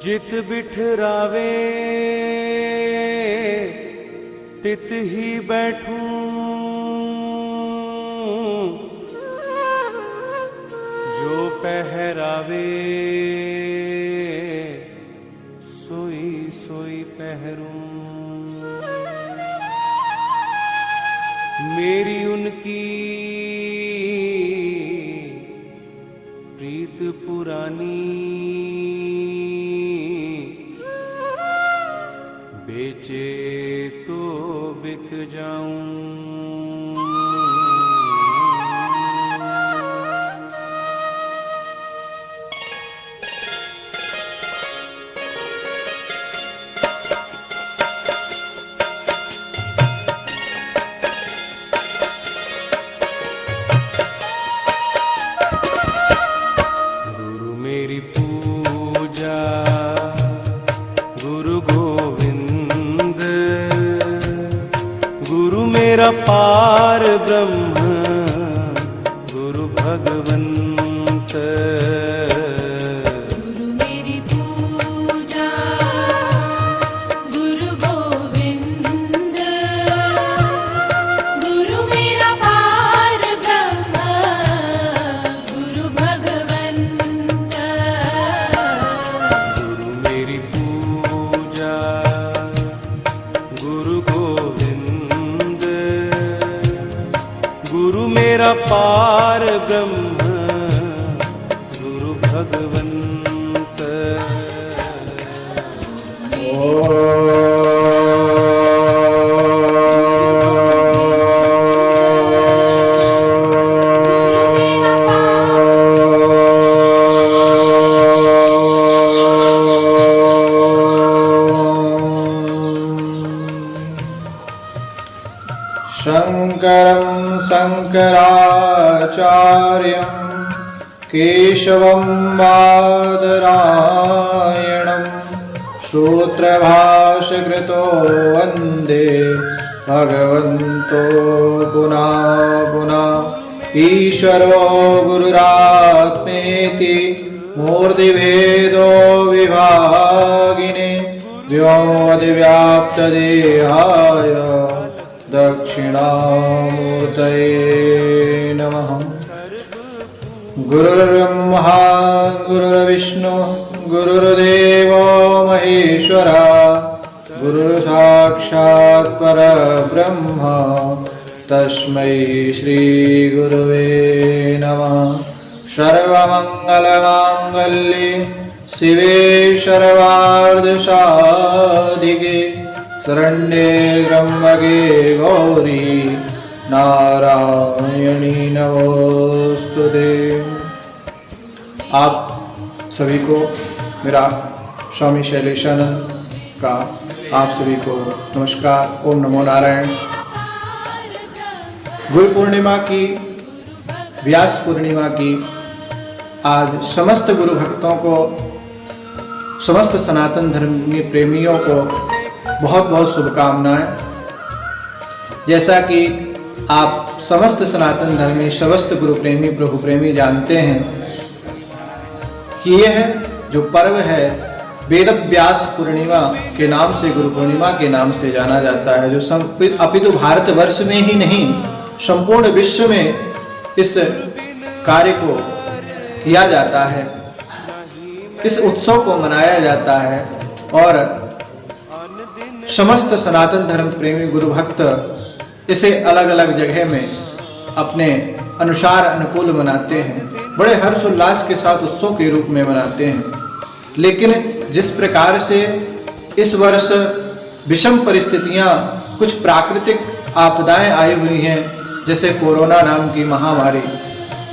जित बिठरावे तित ही बैठूं, जो पहरावे सोई सोई पहरूं। मेरी उनकी प्रीत पुरानी, बेचे तो बिक जाऊं। गुरु मेरी पूजा गुरु गोविंद, गुरु मेरा पार ब्रह्म गुरु भगवंत। गुरु मेरी पूजा गुरु गोविंद, गुरु मेरा पार ब्रह्म गुरु भगवंत। गुरु मेरी पूजा गुरु गोविंद, गुरु मेरा पार ब्रह्म गुरु भगवंत। शङ्करं शङ्कराचार्यं केशवं बादरायणं सूत्रभाष्यकृतो वन्दे भगवन्तो पुनः पुनः। ईश्वरो गुरुरात्मेति मूर्तिभेदो विभागिने, व्योमवद्व्याप्तदेहाय दक्षिणामूर्तये नमः। गुरुर्ब्रह्मा गुरुर्विष्णुः गुरुर्देवो महेश्वरः, गुरुर्साक्षात् परब्रह्म तस्मै श्रीगुरवे नमः। सर्वमङ्गलमाङ्गल्ये शिवे सर्वार्धसाधिके, शरण्ये त्र्यम्बके गौरी नारायणी नमोस्तुते। आप सभी को मेरा स्वामी शैलेशानंद का आप सभी को नमस्कार। ओम नमो नारायण। गुरु पूर्णिमा की, व्यास पूर्णिमा की आज समस्त गुरु भक्तों को, समस्त सनातन धर्म प्रेमियों को बहुत बहुत शुभकामनाएं। जैसा कि आप समस्त सनातन धर्मी, समस्त गुरु प्रेमी, प्रभु प्रेमी जानते हैं कि यह जो पर्व है वेद व्यास पूर्णिमा के नाम से, गुरु पूर्णिमा के नाम से जाना जाता है, जो अपितु भारतवर्ष में ही नहीं संपूर्ण विश्व में इस कार्य को किया जाता है, इस उत्सव को मनाया जाता है और समस्त सनातन धर्म प्रेमी गुरु भक्त इसे अलग अलग जगह में अपने अनुसार अनुकूल मनाते हैं, बड़े हर्षोल्लास के साथ उत्सव के रूप में मनाते हैं। लेकिन जिस प्रकार से इस वर्ष विषम परिस्थितियां, कुछ प्राकृतिक आपदाएं आई हुई हैं, जैसे कोरोना नाम की महामारी,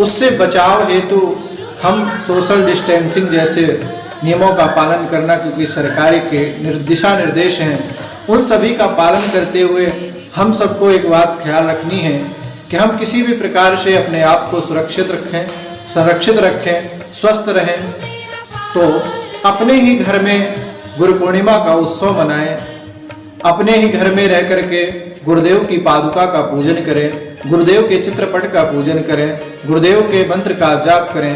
उससे बचाव हेतु हम सोशल डिस्टेंसिंग जैसे नियमों का पालन करना, क्योंकि सरकार के दिशा निर्देश हैं, उन सभी का पालन करते हुए हम सबको एक बात ख्याल रखनी है कि हम किसी भी प्रकार से अपने आप को सुरक्षित रखें, संरक्षित रखें, स्वस्थ रहें। तो अपने ही घर में गुरु पूर्णिमा का उत्सव मनाएं, अपने ही घर में रह करके गुरुदेव की पादुका का पूजन करें, गुरुदेव के चित्रपट का पूजन करें, गुरुदेव के मंत्र का जाप करें,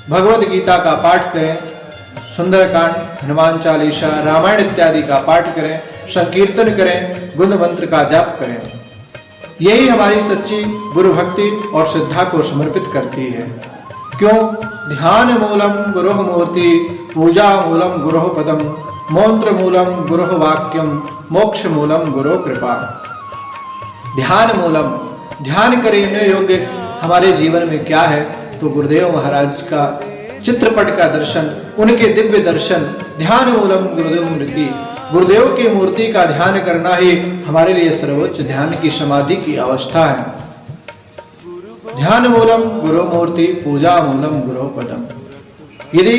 भगवद गीता का पाठ करें, सुंदरकांड, हनुमान चालीसा, रामायण इत्यादि का पाठ करें, संकीर्तन करें, गुण मंत्र का जाप करें। यही हमारी सच्ची गुरु भक्ति और श्रद्धा को समर्पित करती है। क्यों? ध्यान मूलम गुरुः मूर्ति, पूजा मूलम गुरुः पदम, मंत्र मूलम गुरुः वाक्यम, मोक्ष मूलम गुरु कृपा। ध्यान मूलम, ध्यान करने योग्य हमारे जीवन में क्या है? तो गुरुदेव महाराज का चित्रपट का दर्शन, उनके दिव्य दर्शन। ध्यान मूलम गुरुदेव मूर्ति, गुरुदेव की मूर्ति का ध्यान करना ही हमारे लिए सर्वोच्च ध्यान की समाधि की अवस्था है। ध्यान मूलम गुरु मूर्ति, पूजा मूलम गुरु पदम। यदि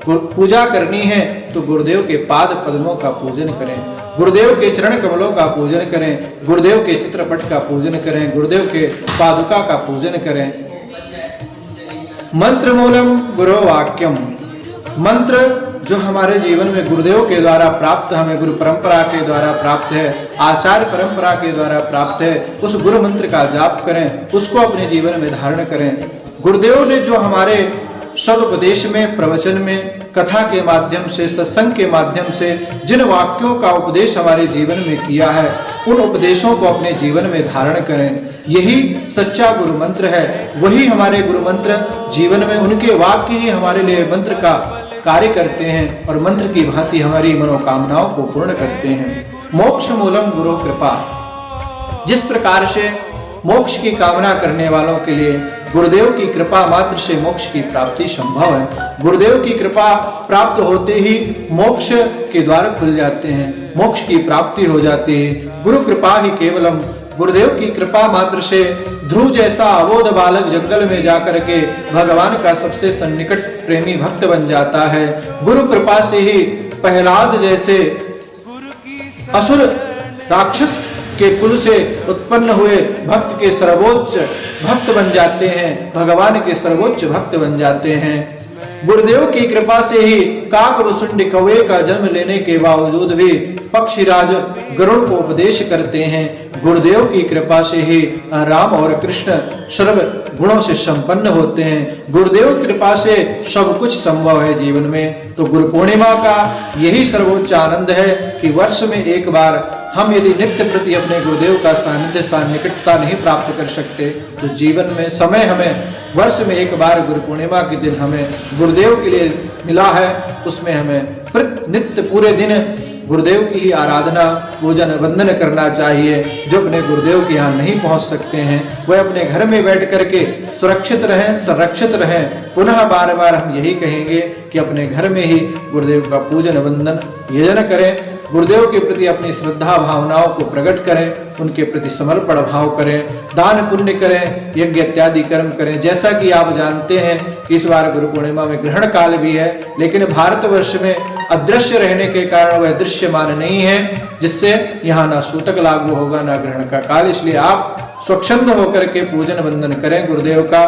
पूजा करनी है तो गुरुदेव के पाद पद्मों का पूजन करें, गुरुदेव के चरण कमलों का पूजन करें, गुरुदेव के चित्रपट का पूजन करें, गुरुदेव के पादुका का पूजन करें। मंत्र मूलम गुरु वाक्यम, मंत्र जो हमारे जीवन में गुरुदेव के द्वारा प्राप्त, हमें गुरु परंपरा के द्वारा प्राप्त है, आचार्य परंपरा के द्वारा प्राप्त है, उस गुरु मंत्र का जाप करें, उसको अपने जीवन में धारण करें। गुरुदेव ने जो हमारे सदुपदेश में, प्रवचन में, कथा के माध्यम से, सत्संग के माध्यम से जिन वाक्यों का उपदेश हमारे जीवन में किया है, उन उपदेशों को अपने जीवन में धारण करें। यही सच्चा गुरु मंत्र है। वही हमारे गुरु मंत्र जीवन में, उनके वाक्य ही हमारे लिए मंत्र का कार्य करते हैं और मंत्र की भांति हमारी मनोकामनाओं को पूर्ण करते हैं। मोक्ष मूलम गुरु कृपा, जिस प्रकार से मोक्ष की कामना करने वालों के लिए गुरुदेव की कृपा मात्र से मोक्ष की प्राप्ति संभव है। गुरुदेव की कृपा प्राप्त होते ही मोक्ष के द्वार खुल जाते हैं, मोक्ष की प्राप्ति हो जाती है। गुरु कृपा ही केवलम, गुरुदेव की कृपा मात्र से ध्रुव जैसा अबोध बालक जंगल में जाकर के भगवान का सबसे सन्निकट प्रेमी भक्त बन जाता है। गुरु कृपा से ही प्रहलाद जैसे असुर राक्षस के कुल से उत्पन्न हुए भक्त के सर्वोच्च भक्त बन जाते हैं, भगवान के सर्वोच्च भक्त बन जाते हैं। गुरुदेव की कृपा से ही काकभुसुंडी कौवे का जन्म लेने के बावजूद भी पक्षीराज गरुड़ को उपदेश करते हैं। गुरुदेव की कृपा से ही राम और कृष्ण सर्व गुणों से संपन्न होते हैं। गुरुदेव की कृपा से सब कुछ संभव है जीवन में। तो गुरु पूर्णिमा का यही सर्वोच्च आनंद है कि वर्ष में एक बार हम यदि नित्य प्रति अपने गुरुदेव का सानिध्य सान्निकटता नहीं प्राप्त कर सकते तो जीवन में समय हमें वर्ष में एक बार गुरु पूर्णिमा के दिन हमें गुरुदेव के लिए मिला है, उसमें हमें नित्य पूरे दिन गुरुदेव की ही आराधना, पूजन, वंदन करना चाहिए। जो अपने गुरुदेव के यहाँ नहीं पहुँच सकते हैं वह अपने घर में बैठ करके सुरक्षित रहें, संरक्षित रहें। पुनः बार बार हम यही कहेंगे कि अपने घर में ही गुरुदेव का पूजन, वंदन, यजन करें। गुरुदेव के प्रति अपनी श्रद्धा भावनाओं को प्रकट करें, उनके प्रति समर्पण भाव करें, दान पुण्य करें, यज्ञ इत्यादि कर्म करें। जैसा कि आप जानते हैं कि इस बार गुरु पूर्णिमा में ग्रहण काल भी है, लेकिन भारतवर्ष में अदृश्य रहने के कारण वह दृश्यमान नहीं है, जिससे यहाँ ना सूतक लागू होगा ना ग्रहण का काल। इसलिए आप स्वच्छंद होकर के पूजन वंदन करें गुरुदेव का।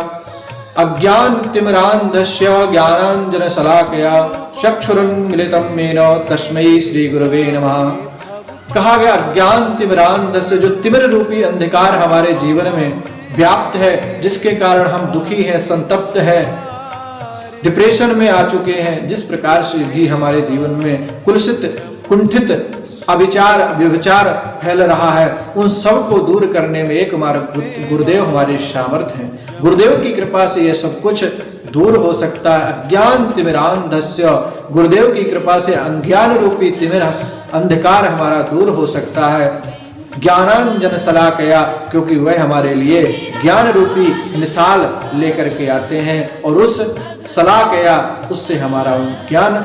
अज्ञान तिमिरान्धस्य ज्ञानांजन शलाकया चक्षुरुन्मीलितं येन तस्मै श्री गुरवे नमः। कहा गया अज्ञान तिमिरान्धस्य, जो तिमिर रूपी अंधकार हमारे जीवन में व्याप्त है, जिसके कारण हम दुखी हैं, संतप्त हैं, डिप्रेशन में आ चुके हैं, जिस प्रकार से भी हमारे जीवन में कुलसित, कुंठित, अविचार, व्यभिचार फैल रहा है, उन सब को दूर करने में एकमात्र गुरुदेव हमारे सामर्थ्य हैं। गुरुदेव की कृपा से यह सब कुछ दूर हो सकता है। अज्ञान तिमिरान्धस्य, गुरुदेव की कृपा से अज्ञान रूपी तिमिर अंधकार हमारा दूर हो सकता है। ज्ञानांजन शलाकया, क्योंकि वह हमारे लिए ज्ञान रूपी मिसाल लेकर के आते हैं और उस शलाकया, उससे हमारा ज्ञान,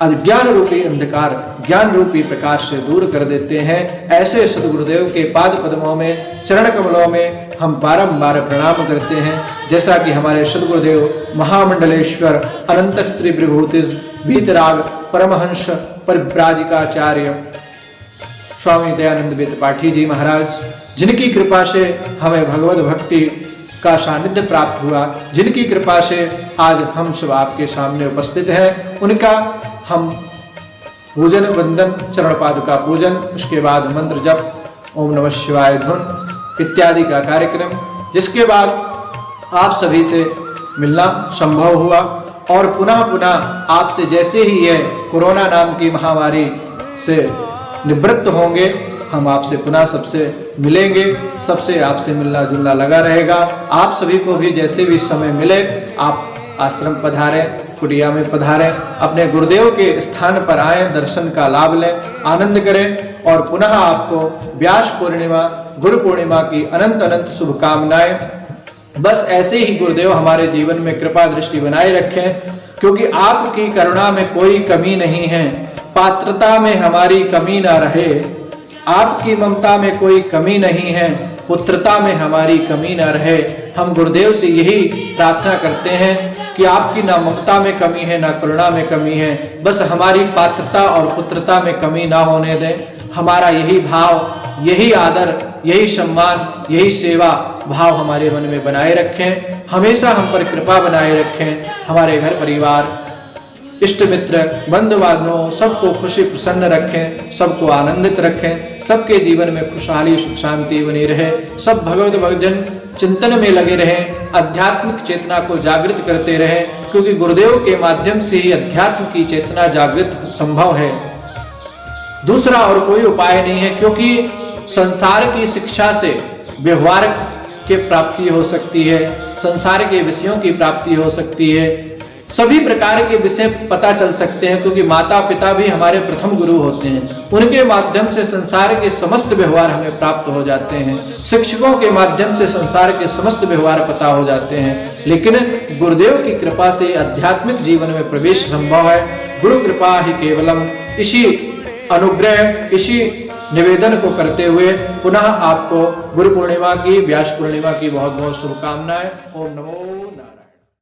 अज्ञान रूपी अंधकार ज्ञान रूपी प्रकाश से दूर कर देते हैं। ऐसे सदगुरुदेव के पाद पद्मों में, चरण कमलों में हम बारंबार प्रणाम करते हैं। जैसा कि हमारे सदगुरुदेव महामंडलेश्वर अनंत श्री विभूति वीतराग परमहंस परिव्राजकाचार्य स्वामी दयानंद वेद पाठी जी महाराज, जिनकी कृपा से हमें भगवत भक्ति का सानिध्य प्राप्त हुआ, जिनकी कृपा से आज हम सब आपके सामने उपस्थित हैं, उनका हम पूजन, वंदन, चरण पादुका पूजन, उसके बाद मंत्र जप, ओम नमः शिवाय धुन इत्यादि का कार्यक्रम, जिसके बाद आप सभी से मिलना संभव हुआ। और पुनः पुनः आपसे जैसे ही यह कोरोना नाम की महामारी से निवृत्त होंगे, हम आपसे पुनः सबसे मिलेंगे, सबसे आपसे मिलना जुलना लगा रहेगा। आप सभी को भी जैसे भी समय मिले आप आश्रम पधारें, कुटिया में पधारें, अपने गुरुदेव के स्थान पर आएं, दर्शन का लाभ लें, आनंद करें और पुनः आपको व्यास पूर्णिमा, गुरु पूर्णिमा की अनंत अनंत शुभकामनाएं। बस ऐसे ही गुरुदेव हमारे जीवन में कृपा दृष्टि बनाए रखें, क्योंकि आपकी करुणा में कोई कमी नहीं है, पात्रता में हमारी कमी ना रहे, आपकी ममता में कोई कमी नहीं है, पुत्रता में हमारी कमी ना रहे। हम गुरुदेव से यही प्रार्थना करते हैं कि आपकी ना ममता में कमी है ना करुणा में कमी है, बस हमारी पात्रता और पुत्रता में कमी ना होने दें। हमारा यही भाव, यही आदर, यही सम्मान, यही सेवा भाव हमारे मन में बनाए रखें, हमेशा हम पर कृपा बनाए रखें। हमारे घर परिवार, इष्ट मित्र, बंधु बांधवों सबको खुशी प्रसन्न रखें, सबको आनंदित रखें, सबके जीवन में खुशहाली सुख शांति बनी रहे, सब भगवत भक्तजन चिंतन में लगे रहें, आध्यात्मिक चेतना को जागृत करते रहें, क्योंकि गुरुदेव के माध्यम से ही अध्यात्म की चेतना जागृत संभव है। दूसरा और कोई उपाय नहीं है, क्योंकि संसार की शिक्षा से व्यवहार की प्राप्ति हो सकती है, संसार के विषयों की प्राप्ति हो सकती है, सभी प्रकार के विषय पता चल सकते हैं, क्योंकि माता पिता भी हमारे प्रथम गुरु होते हैं, उनके माध्यम से संसार के समस्त व्यवहार हमें प्राप्त हो जाते हैं, शिक्षकों के माध्यम से संसार के समस्त व्यवहार पता हो जाते हैं, लेकिन गुरुदेव की कृपा से आध्यात्मिक जीवन में प्रवेश संभव है। गुरु कृपा ही केवलम, इसी अनुग्रह, इसी निवेदन को करते हुए पुनः आपको गुरु पूर्णिमा की, व्यास पूर्णिमा की बहुत बहुत शुभकामनाएं। ओम नमो नारायण।